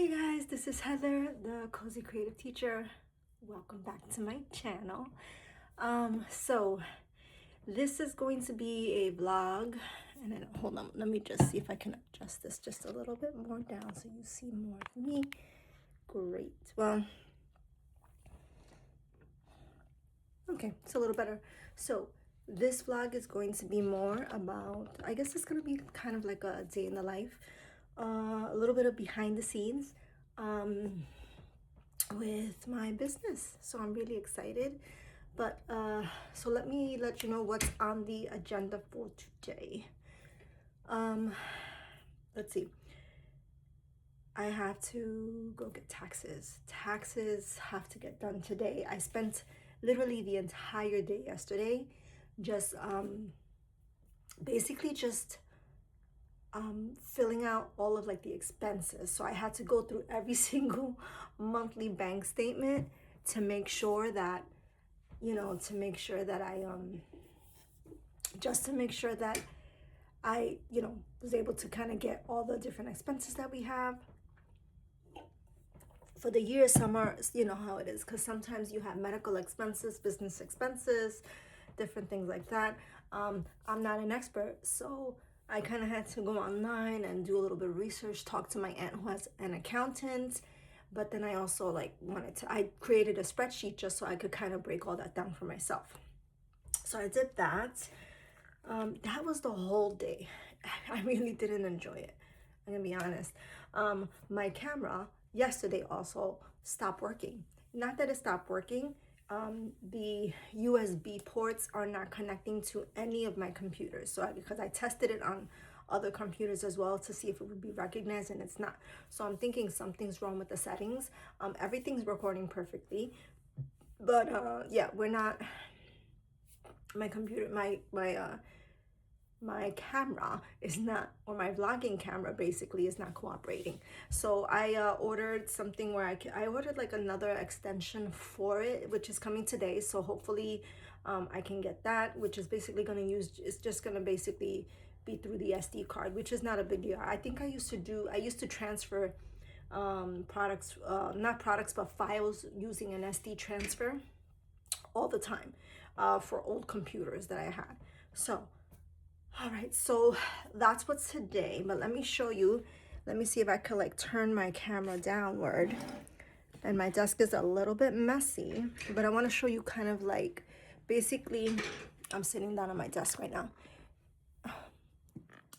Hey guys, this is Heather, the Cozy Creative Teacher. Welcome back to my channel. So this is going to be a vlog, and then hold on, let me just see if I can adjust this just a little bit more down so you see more of me. Great. Well, okay, it's a little better. So this vlog is going to be more about, I guess it's going to be kind of like a day in the life, a little bit of behind the scenes with my business. So I'm really excited. But so let me let you know what's on the agenda for today. Let's see. I have to go get taxes. Taxes have to get done today. I spent literally the entire day yesterday just basically just filling out all of like the expenses. So I had to go through every single monthly bank statement to make sure that, you know, to make sure that I just to make sure that I, you know, was able to kind of get all the different expenses that we have for the year. Some are, you know how it is, because sometimes you have medical expenses, business expenses, different things like that. I'm not an expert, so I kind of had to go online and do a little bit of research, talk to my aunt who has an accountant. But then I also I created a spreadsheet just so I could kind of break all that down for myself. So I did that. That was the whole day. I really didn't enjoy it. I'm gonna be honest. My camera yesterday also stopped working. Not that it stopped working. The USB ports are not connecting to any of my computers. So because I tested it on other computers as well to see if it would be recognized, and it's not. So I'm thinking something's wrong with the settings. Everything's recording perfectly, but yeah, we're not. My computer, my camera is not, or my vlogging camera basically is not cooperating. So I ordered something where I ordered like another extension for it, which is coming today. So hopefully I can get that, which is basically going to use, it's just going to basically be through the SD card, which is not a big deal. I think I used to transfer products, not products, but files using an SD transfer all the time for old computers that I had. So all right, so that's what's today, but let me show you. Let me see if I could like turn my camera downward. And my desk is a little bit messy, but I want to show you kind of like, basically, I'm sitting down on my desk right now.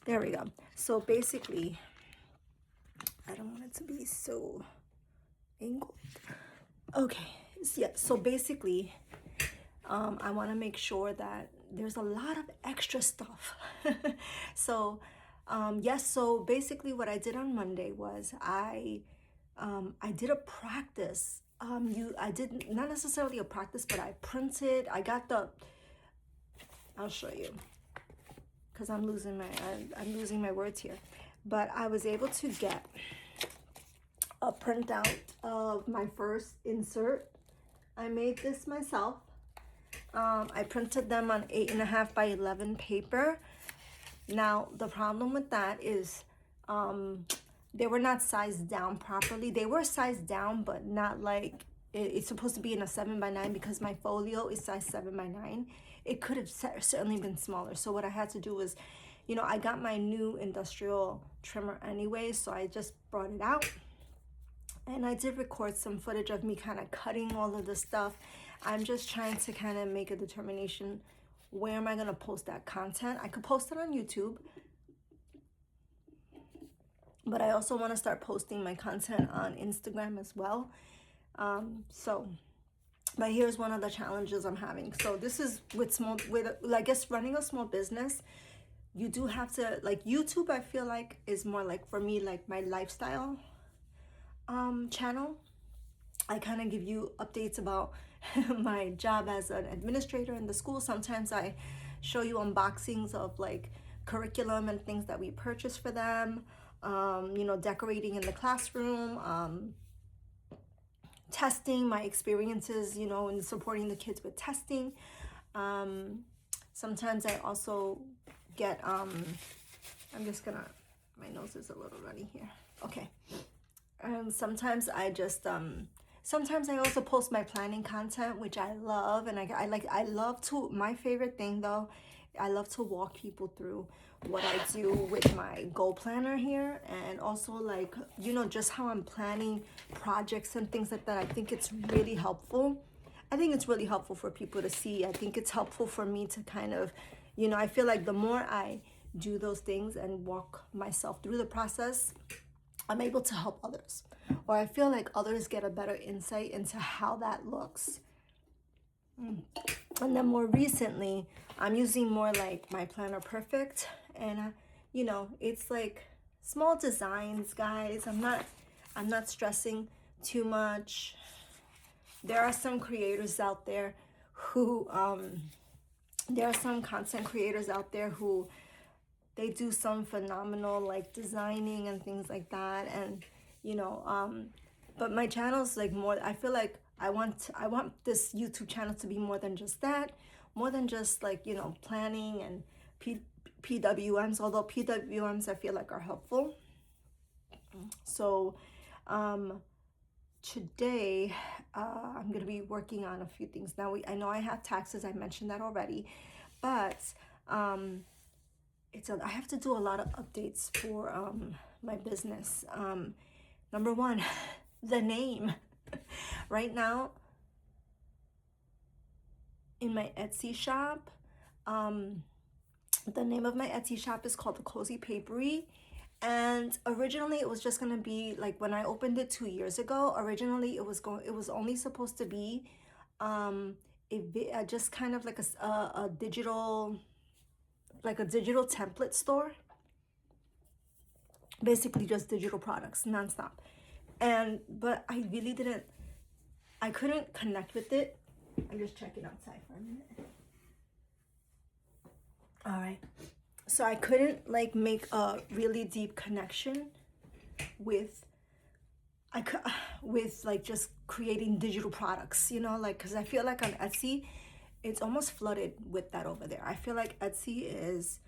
There we go. So basically, I don't want it to be so angled. Okay, so yeah, so basically, I want to make sure that there's a lot of extra stuff. So yes, so basically what I did on Monday was I did a practice. I did not necessarily a practice, but I got I'll show you, because I'm losing my words here. But I was able to get a printout of my first insert. I made this myself. I printed them on 8.5 by 11 paper. Now, the problem with that is they were not sized down properly. They were sized down, but not like, it's supposed to be in a 7 by 9 because my folio is size 7 by 9. It could have certainly been smaller. So what I had to do was, you know, I got my new industrial trimmer anyway, so I just brought it out. And I did record some footage of me kind of cutting all of the stuff. I'm just trying to kind of make a determination, where am I going to post that content? I could post it on YouTube, but I also want to start posting my content on Instagram as well. But here's one of the challenges I'm having. So this is with I guess running a small business, you do have to, like, YouTube, I feel like is more like, for me, like my lifestyle channel. I kind of give you updates about my job as an administrator in the school. Sometimes I show you unboxings of like curriculum and things that we purchase for them, you know, decorating in the classroom, testing, my experiences, you know, in supporting the kids with testing. Sometimes I also get, my nose is a little runny here. Okay. And sometimes I just sometimes I also post my planning content, which I love. And I love to, my favorite thing though, I love to walk people through what I do with my goal planner here, and also like, you know, just how I'm planning projects and things like that. I think it's really helpful. I think it's really helpful for people to see. I think it's helpful for me to kind of, you know, I feel like the more I do those things and walk myself through the process, I'm able to help others. Or I feel like others get a better insight into how that looks. And then more recently, I'm using more like my Planner Perfect. And, you know, it's like small designs, guys. I'm not stressing too much. There are some creators out there who, there are some content creators out there who they do some phenomenal like designing and things like that. And, you know, but my channel's like more, I feel like I want this YouTube channel to be more than just that, more than just like, you know, planning and PWMs, although PWMs I feel like are helpful. So today I'm gonna be working on a few things. Now I know I have taxes, I mentioned that already, but I have to do a lot of updates for my business. Number one, the name. Right now in my Etsy shop, the name of my Etsy shop is called The Cozy Papery. And originally it was just gonna be like, when I opened it 2 years ago, originally it was only supposed to be just kind of like a digital, like a digital template store, basically just digital products nonstop. But I couldn't connect with it. I'm just checking outside for a minute. All right, so I couldn't like make a really deep connection with like just creating digital products, you know, like, because I feel like on Etsy it's almost flooded with that over there. I feel like Etsy is,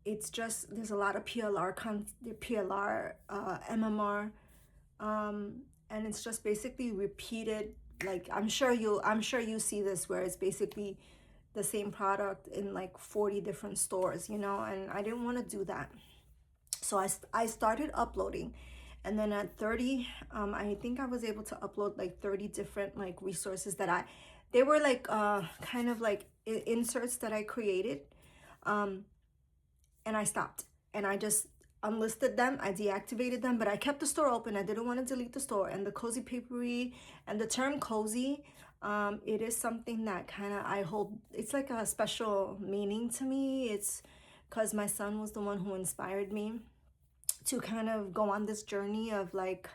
it's just, there's a lot of PLR MMR, and it's just basically repeated. Like I'm sure you see this, where it's basically the same product in like 40 different stores, you know, and I didn't want to do that. So I started uploading, and then at 30, I think I was able to upload like 30 different like resources that they were like kind of like inserts that I created, and I stopped, and I just unlisted them, I deactivated them, but I kept the store open. I didn't want to delete the store. And the Cozy Papery, and the term cozy, it is something that kind of I hold, it's like a special meaning to me. It's because my son was the one who inspired me to kind of go on this journey of like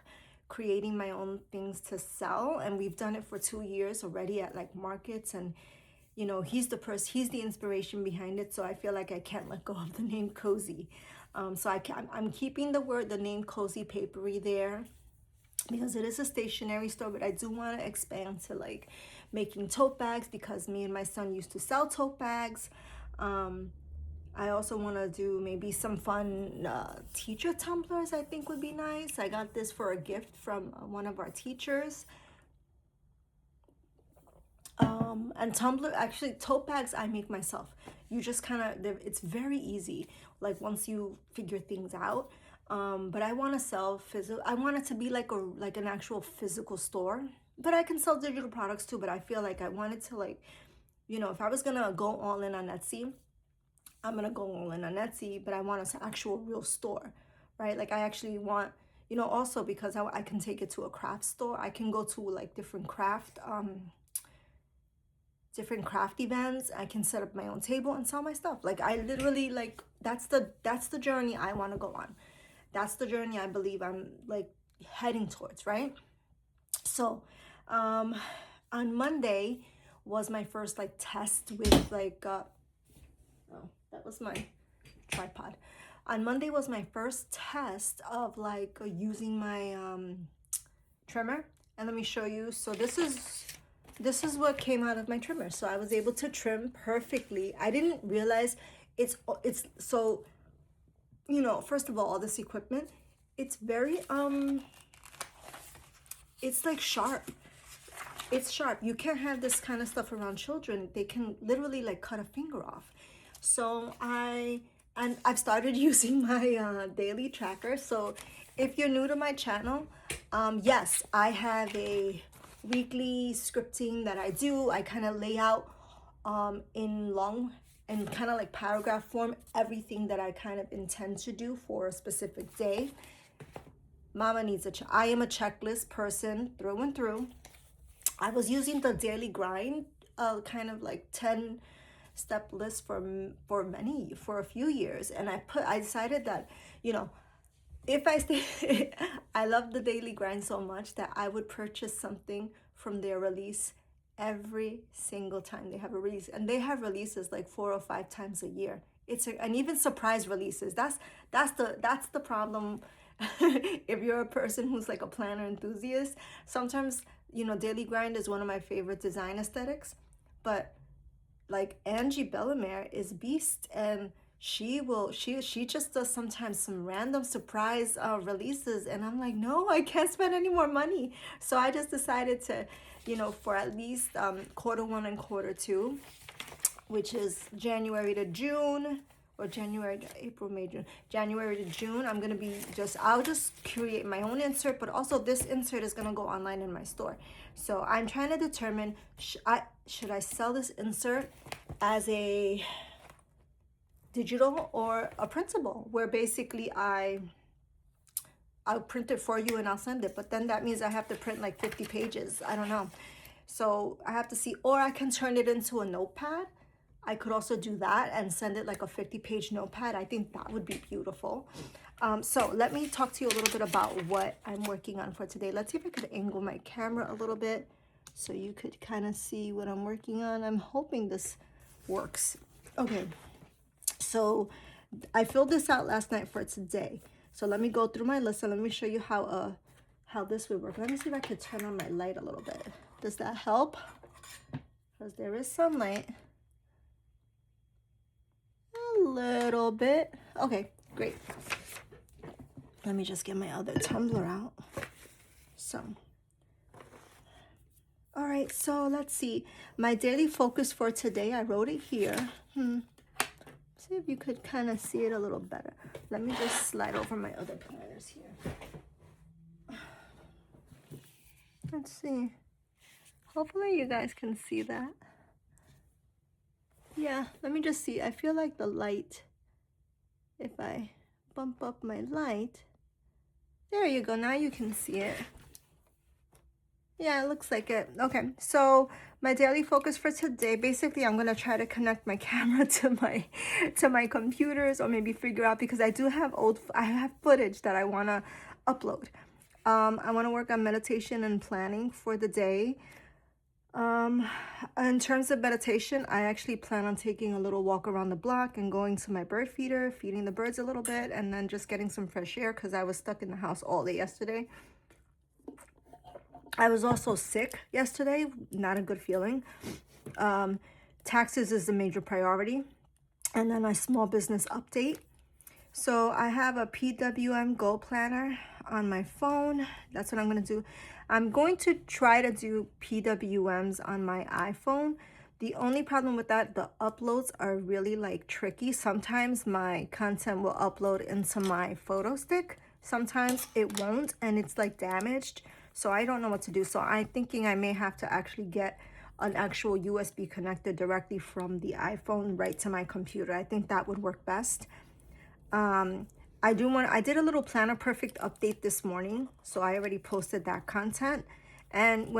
creating my own things to sell, and we've done it for 2 years already at like markets. And you know, he's the inspiration behind it, so I feel like I can't let go of the name Cozy. So I'm keeping the name Cozy Papery there, because it is a stationery store, but I do want to expand to like making tote bags, because me and my son used to sell tote bags. I also want to do maybe some fun teacher tumblers. I think would be nice. I got this for a gift from one of our teachers. And tumbler, actually tote bags I make myself. You just kind of, it's very easy like once you figure things out. But I want to sell I want it to be like an actual physical store, but I can sell digital products too. But I feel like I wanted to, like, you know, if I was gonna go all in on Etsy, I'm gonna go all in on Etsy, but I want an actual real store, right? Like I actually want, you know, also because I can take it to a craft store. I can go to like different craft events. I can set up my own table and sell my stuff. Like I literally, like, that's the journey I want to go on. That's the journey I believe I'm like heading towards, right? So on Monday was my first like test with like oh, that was my tripod. On Monday was my first test of like using my trimmer, and let me show you. So this is what came out of my trimmer. So I was able to trim perfectly. I didn't realize it's so, you know, first of all this equipment, it's very it's like sharp. It's sharp. You can't have this kind of stuff around children. They can literally like cut a finger off. So I've started using my daily tracker. So if you're new to my channel, yes, I have a weekly scripting that I do. I kind of lay out in long and kind of like paragraph form everything that I kind of intend to do for a specific day. Mama needs I am a checklist person through and through. I was using the daily grind, kind of like 10-step list for a few years, and I decided that, you know, if I stay, I love the daily grind so much that I would purchase something from their release every single time they have a release, and they have releases like 4 or 5 times a year. And even surprise releases. That's the problem. If you're a person who's like a planner enthusiast, sometimes, you know, daily grind is one of my favorite design aesthetics, but like Angie Bellemare is beast, and she just does sometimes some random surprise releases, and I'm like, no, I can't spend any more money. So I just decided to, you know, for at least Q1 and Q2, which is January to June, or January to April, May, June, January to June, I'll just create my own insert, but also this insert is gonna go online in my store. So I'm trying to determine, should I sell this insert as a digital or a printable, where basically I'll print it for you and I'll send it, but then that means I have to print like 50 pages. I don't know. So I have to see, or I can turn it into a notepad. I could also do that and send it like a 50-page notepad. I think that would be beautiful. So let me talk to you a little bit about what I'm working on for today. Let's see if I could angle my camera a little bit so you could kind of see what I'm working on. I'm hoping this works. Okay, so I filled this out last night for today. So let me go through my list and let me show you how this would work. Let me see if I could turn on my light a little bit. Does that help? Because there is sunlight. A little bit. Okay, great. Let me just get my other tumbler out. So, all right, so let's see. My daily focus for today, I wrote it here. See if you could kind of see it a little better. Let me just slide over my other planners here. Let's see. Hopefully you guys can see that. Yeah, let me just see. I feel like the light, if I bump up my light, there you go. Now you can see it. Yeah, it looks like it. Okay, so my daily focus for today, basically I'm gonna try to connect my camera to my computers, or maybe figure out, because I have footage that I wanna upload. I wanna work on meditation and planning for the day. In terms of meditation, I actually plan on taking a little walk around the block and going to my bird feeder, feeding the birds a little bit, and then just getting some fresh air because I was stuck in the house all day yesterday. I was also sick yesterday, not a good feeling. Taxes is a major priority. And then a small business update. So I have a PWM Go Planner on my phone. That's what I'm going to do. I'm going to try to do PWMs on my iPhone. The only problem with that, the uploads are really like tricky. Sometimes my content will upload into my photo stick. Sometimes it won't, and it's like damaged. So I don't know what to do. So I'm thinking I may have to actually get an actual USB connector directly from the iPhone right to my computer. I think that would work best. I did a little Planner Perfect update this morning, so I already posted that content. And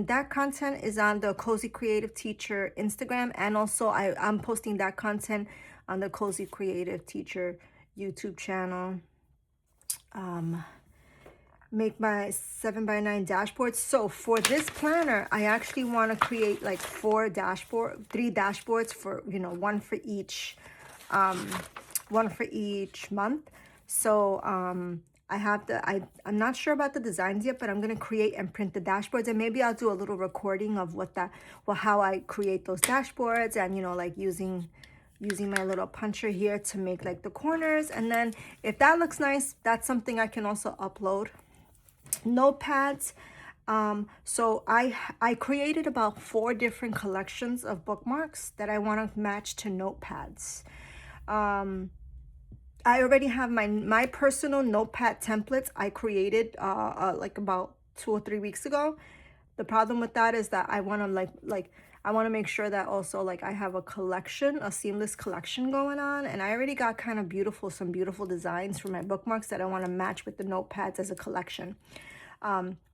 that content is on the Cozy Creative Teacher Instagram, and also I'm posting that content on the Cozy Creative Teacher YouTube channel. Make my 7x9 dashboards. So for this planner, I actually want to create like 3 dashboards for, you know, one for each month. So I'm not sure about the designs yet, but I'm gonna create and print the dashboards, and maybe I'll do a little recording of how I create those dashboards, and, you know, like using using my little puncher here to make like the corners. And then if that looks nice, that's something I can also upload. Notepads. So I created about 4 different collections of bookmarks that I want to match to notepads. I already have my personal notepad templates I created like about 2 or 3 weeks ago. The problem with that is that I want to I want to make sure that also like I have a collection, a seamless collection going on, and I already got kind of some beautiful designs for my bookmarks that I want to match with the notepads as a collection.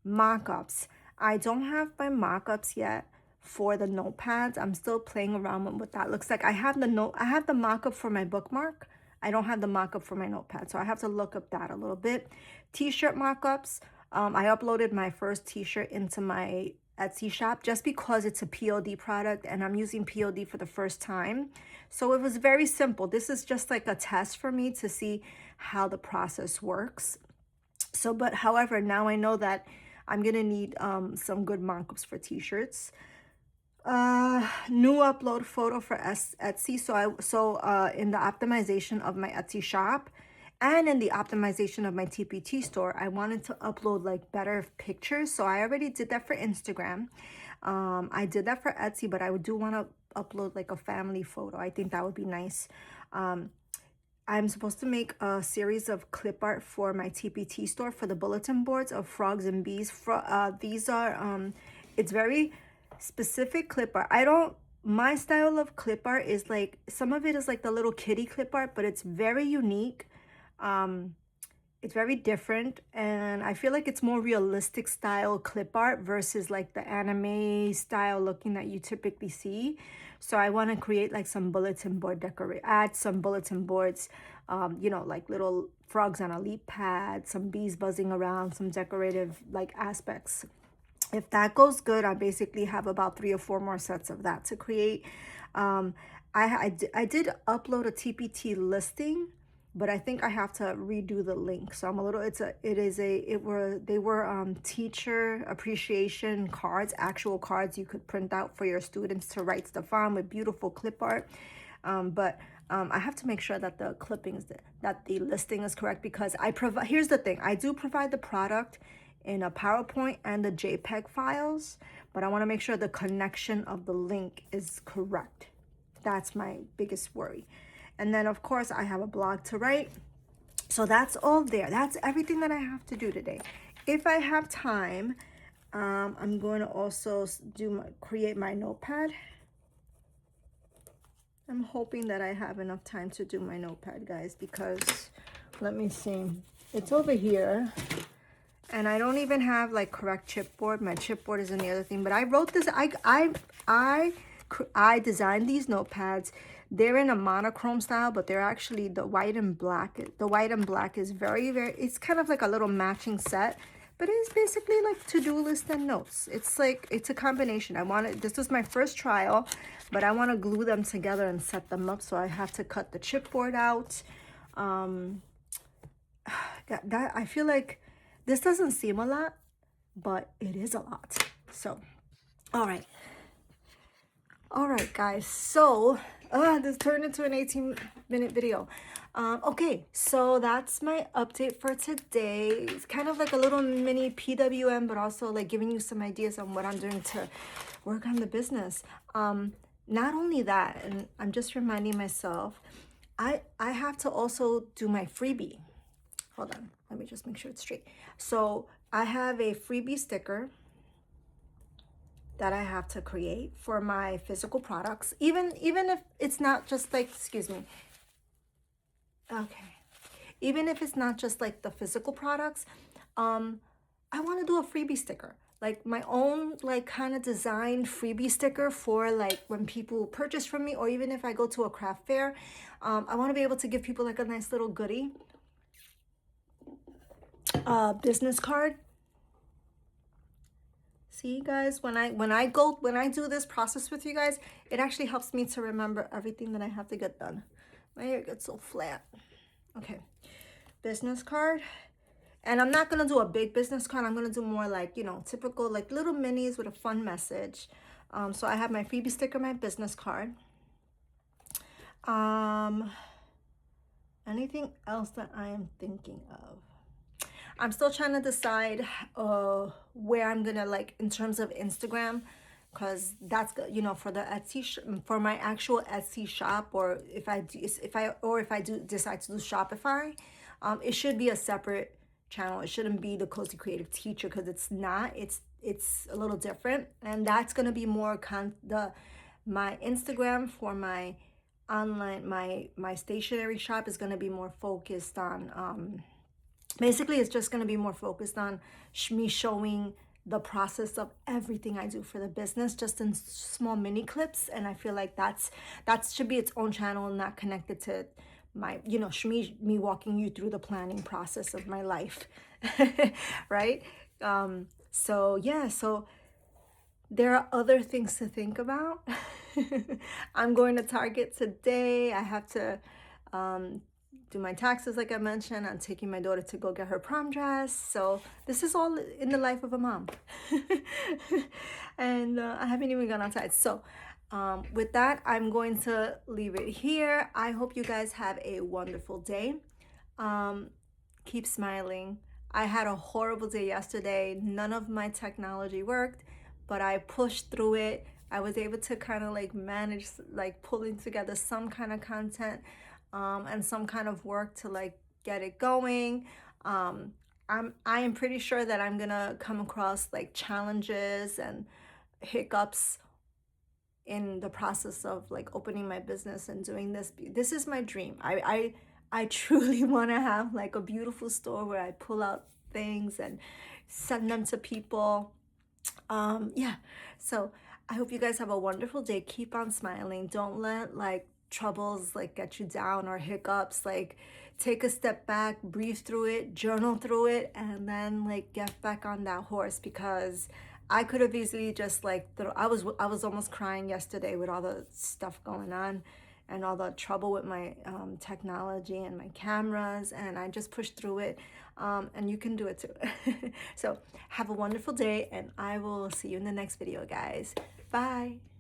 Mock-ups. I don't have my mock-ups yet for the notepads. I'm still playing around with what that looks like. I have the mock-up for my bookmark. I don't have the mock-up for my notepad, so I have to look up that a little bit. T-shirt mock-ups. I uploaded my first t-shirt into my Etsy shop just because it's a POD product and I'm using POD for the first time. So it was very simple. This is just like a test for me to see how the process works. So, but however, now I know that I'm gonna need some good mock-ups for t-shirts. New upload photo for Etsy. So in the optimization of my Etsy shop and in the optimization of my TPT store, I wanted to upload like better pictures. So I already did that for Instagram. I did that for Etsy, but I do want to upload like a family photo. I think that would be nice. I'm supposed to make a series of clip art for my TPT store for the bulletin boards of frogs and bees. These are, it's very specific clip art. My style of clip art is like, some of it is like the little kitty clip art, but it's very unique. It's very different, and I feel like it's more realistic style clip art versus like the anime style looking that you typically see. So I want to create like some bulletin board add some bulletin boards, you know, like little frogs on a leaf pad, some bees buzzing around, some decorative like aspects. If that goes good, I basically have about 3 or 4 more sets of that to create. I did upload a TPT listing, but I think I have to redo the link. So I'm a little, they were teacher appreciation cards, actual cards you could print out for your students to write stuff on with beautiful clip art. But I have to make sure that the clippings, that the listing is correct, because here's the thing, I do provide the product in a PowerPoint and the JPEG files, but I want to make sure the connection of the link is correct. That's my biggest worry. And then of course I have a blog to write. So that's all there. That's everything that I have to do today. If I have time, I'm going to also create my notepad. I'm hoping that I have enough time to do my notepad, guys, because let me see. It's over here. And I don't even have like correct chipboard. My chipboard is in the other thing. But I wrote this. I designed these notepads. They're in a monochrome style, but they're actually the white and black. The white and black is very, it's kind of like a little matching set. But it's basically like to-do list and notes. It's like, it's a combination. This was my first trial, but I want to glue them together and set them up. So I have to cut the chipboard out. I feel like this doesn't seem a lot, but it is a lot. So, all right, guys. So, this turned into an 18-minute video. Okay, so that's my update for today. It's kind of like a little mini PWM, but also like giving you some ideas on what I'm doing to work on the business. Not only that, and I'm just reminding myself, I have to also do my freebie. Hold on, let me just make sure it's straight. So I have a freebie sticker that I have to create for my physical products, even if it's not just like, excuse me. Okay. Even if it's not just like the physical products, I want to do a freebie sticker, like my own like kind of designed freebie sticker for like when people purchase from me, or even if I go to a craft fair, I want to be able to give people like a nice little goodie. Business card. See, guys, when I do this process with you guys, it actually helps me to remember everything that I have to get done. My hair gets so flat. Okay, business card. And I'm not gonna do a big business card. I'm gonna do more like, you know, typical like little minis with a fun message. So I have my freebie sticker, my business card. Anything else that I am thinking of? I'm still trying to decide where I'm gonna, like, in terms of Instagram, because that's for the for my actual Etsy shop, or if I do decide to do Shopify, it should be a separate channel. It shouldn't be the Cozy Creative Teacher, because it's not. It's a little different, and that's gonna be more my Instagram for my online, my stationery shop is gonna be more focused on basically it's just going to be more focused on me showing the process of everything I do for the business, just in small mini clips. And I feel like that should be its own channel, not connected to my, me walking you through the planning process of my life. Right. So yeah, so there are other things to think about. I'm going to Target today. I have to do my taxes, like I mentioned. I'm taking my daughter to go get her prom dress. So this is all in the life of a mom. And I haven't even gone outside. So with that, I'm going to leave it here. I hope you guys have a wonderful day. Keep smiling. I had a horrible day yesterday. None of my technology worked, but I pushed through it. I was able to kind of like manage, like pulling together some kind of content and some kind of work to like get it going. I am pretty sure that I'm gonna come across like challenges and hiccups in the process of like opening my business and doing this. This is my dream. I truly want to have like a beautiful store where I pull out things and send them to people. Yeah, so I hope you guys have a wonderful day. Keep on smiling. Don't let like troubles like get you down, or hiccups. Like, take a step back, breathe through it, journal through it, and then like get back on that horse. Because I could have easily just like I was almost crying yesterday with all the stuff going on and all the trouble with my technology and my cameras, and I just pushed through it. And you can do it too. So have a wonderful day, and I will see you in the next video, guys. Bye.